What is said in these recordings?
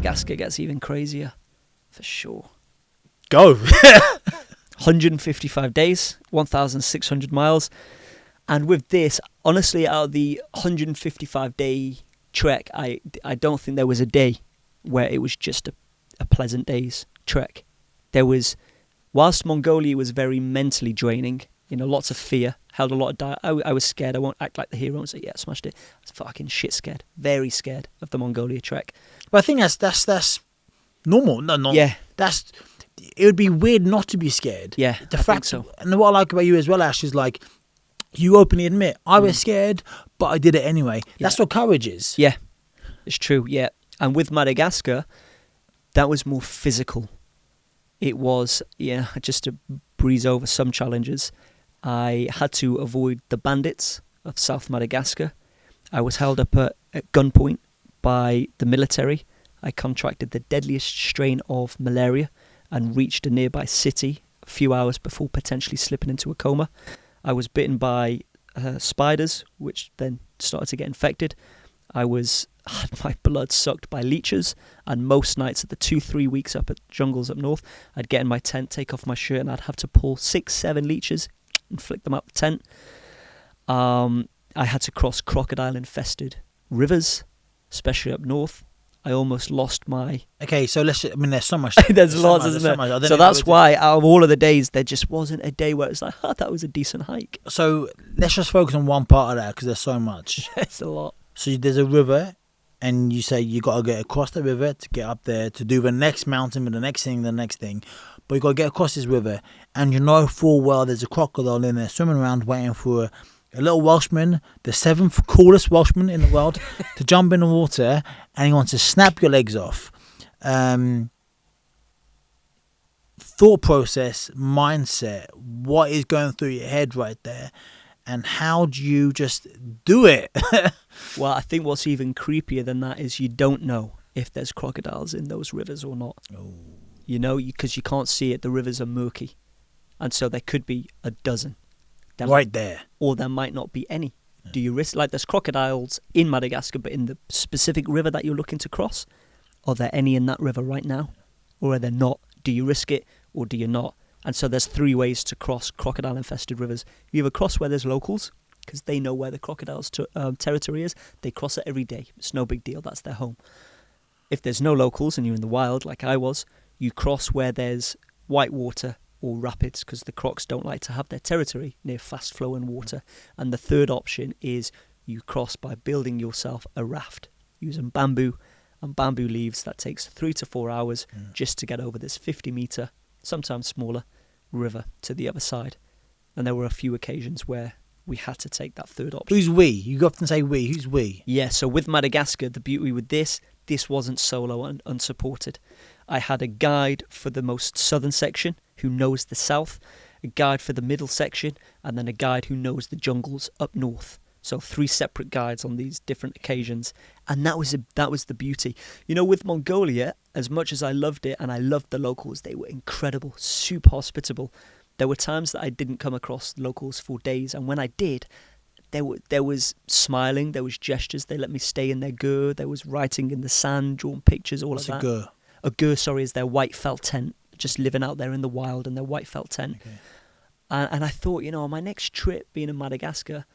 Madagascar gets even crazier, for sure. Go. 155 days, 1,600 miles. And with this, honestly, out of the 155-day trek, I don't think there was a day where it was just a pleasant day's trek. There was, whilst Mongolia was very mentally draining, lots of fear, held a lot of diet. I was scared. I won't act like the hero and say, yeah, smashed it. I was fucking shit scared. Very scared of the Mongolia trek. But I think that's normal. No. Yeah. It would be weird not to be scared. Yeah, I think so. And what I like about you as well, Ash, is like, you openly admit, I was scared, but I did it anyway. Yeah. That's what courage is. Yeah, it's true, yeah. And with Madagascar, that was more physical. It was, just to breeze over some challenges, I had to avoid the bandits of South Madagascar. I was held up at gunpoint by the military. I contracted the deadliest strain of malaria and reached a nearby city a few hours before potentially slipping into a coma. I was bitten by spiders, which then started to get infected. I had my blood sucked by leeches, and most nights at the 2-3 weeks up at jungles up north, I'd get in my tent, take off my shirt, and I'd have to pull 6-7 leeches and flick them out the tent. I had to cross crocodile-infested rivers, especially up north. I almost lost my... Okay, so there's so much. there's lots, isn't there? So that's why out of all of the days, there just wasn't a day where it's like, that was a decent hike. So let's just focus on one part of that, because there's so much. It's a lot. So there's a river, and you say you got to get across the river to get up there, to do the next mountain with the next thing. But you got to get across this river, and you know full well there's a crocodile in there swimming around waiting for a little Welshman, the 7th coolest Welshman in the world, to jump in the water, and he wants to snap your legs off. Thought process, mindset, what is going through your head right there, and how do you just do it? Well, I think what's even creepier than that is you don't know if there's crocodiles in those rivers or not. Oh. Because you can't see it. The rivers are murky, and so there could be a dozen. There. Or there might not be any. Yeah. Do you risk, there's crocodiles in Madagascar, but in the specific river that you're looking to cross, are there any in that river right now? Or are there not? Do you risk it or do you not? And so there's 3 ways to cross crocodile-infested rivers. You either cross where there's locals, because they know where the crocodile's territory is. They cross it every day. It's no big deal. That's their home. If there's no locals and you're in the wild, like I was, you cross where there's white water or rapids, because the crocs don't like to have their territory near fast-flowing water. And the third option is you cross by building yourself a raft using bamboo and bamboo leaves. That takes 3 to 4 hours just to get over this 50-metre, sometimes smaller, river to the other side. And there were a few occasions where we had to take that third option. Who's we? You often say we. Who's we? Yeah, so with Madagascar, the beauty with this wasn't solo and unsupported. I had a guide for the most southern section who knows the south, a guide for the middle section, and then a guide who knows the jungles up north. So 3 separate guides on these different occasions. And that was the beauty. With Mongolia, as much as I loved it and I loved the locals, they were incredible, super hospitable. There were times that I didn't come across locals for days, and when I did, there was smiling, there was gestures. They let me stay in their gur. There was writing in the sand, drawn pictures, all of that. What's a gur? A gur, is their white felt tent, just living out there in the wild in their white felt tent. Okay. And I thought, on my next trip, being in Madagascar,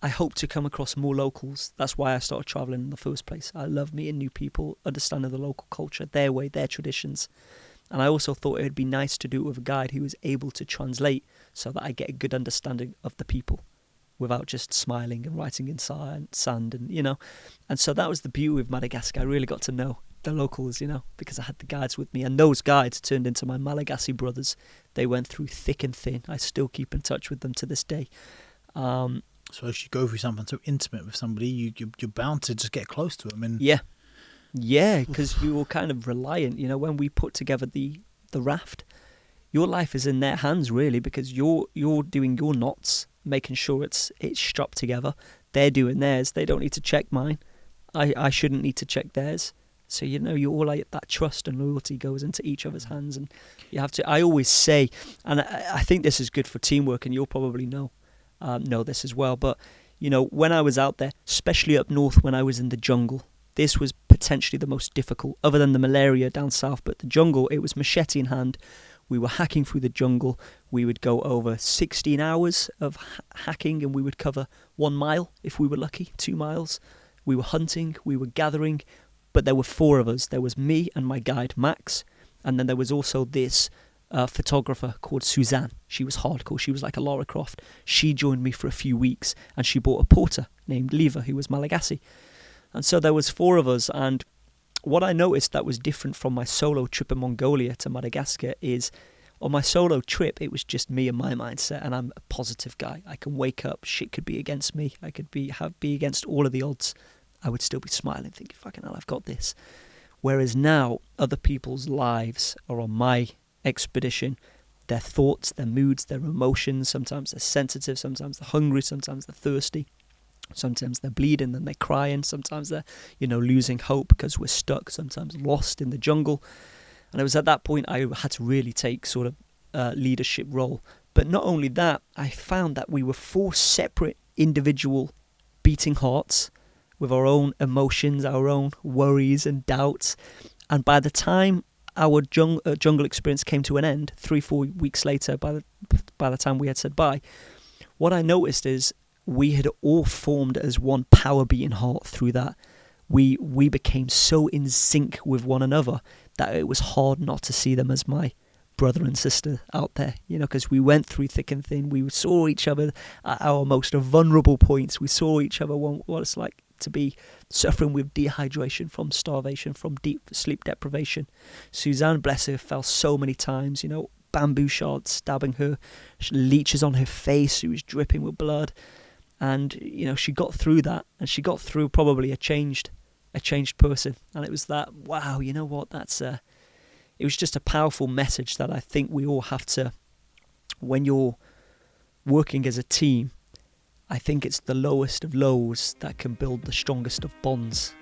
I hope to come across more locals. That's why I started traveling in the first place. I love meeting new people, understanding the local culture, their way, their traditions. And I also thought it would be nice to do it with a guide who was able to translate so that I get a good understanding of the people without just smiling and writing in sand and. And so that was the beauty of Madagascar. I really got to know the locals, because I had the guides with me. And those guides turned into my Malagasy brothers. They went through thick and thin. I still keep in touch with them to this day. So as you go through something so intimate with somebody, you're bound to just get close to them. And Yeah, because you were kind of reliant. When we put together the raft, your life is in their hands really, because you're doing your knots, making sure it's strapped together. They're doing theirs. They don't need to check mine. I shouldn't need to check theirs. So you're all like that trust and loyalty goes into each other's hands, and you have to. I always say, and I think this is good for teamwork, and you'll probably know this as well. But when I was out there, especially up north, when I was in the jungle, this was potentially the most difficult, other than the malaria down south. But the jungle, it was machete in hand. We were hacking through the jungle. We would go over 16 hours of hacking, and we would cover 1 mile if we were lucky, 2 miles. We were hunting, we were gathering, but there were 4 of us. There was me and my guide, Max, and then there was also this photographer called Suzanne. She was hardcore. She was like a Lara Croft. She joined me for a few weeks, and she brought a porter named Leva, who was Malagasy. And so there was 4 of us, and what I noticed that was different from my solo trip in Mongolia to Madagascar is, on my solo trip, it was just me and my mindset, and I'm a positive guy. I can wake up, shit could be against me, I could be against all of the odds. I would still be smiling, thinking, fucking hell, I've got this. Whereas now, other people's lives are on my expedition. Their thoughts, their moods, their emotions, sometimes they're sensitive, sometimes they're hungry, sometimes they're thirsty. Sometimes they're bleeding, then they're crying. Sometimes they're, losing hope because we're stuck, sometimes lost in the jungle. And it was at that point I had to really take sort of leadership role. But not only that, I found that we were 4 separate individual beating hearts with our own emotions, our own worries and doubts. And by the time our jungle experience came to an end, 3-4 weeks later, by the time we had said bye, what I noticed is we had all formed as one power beating heart through that. We became so in sync with one another that it was hard not to see them as my brother and sister out there, because we went through thick and thin. We saw each other at our most vulnerable points. We saw each other what it's like to be suffering with dehydration from starvation, from deep sleep deprivation. Suzanne, bless her, fell so many times, bamboo shards stabbing her, leeches on her face, she was dripping with blood. And, she got through that, and she got through probably a changed person. And it was that, wow, you know what, it was just a powerful message that I think we all have to, when you're working as a team, I think it's the lowest of lows that can build the strongest of bonds.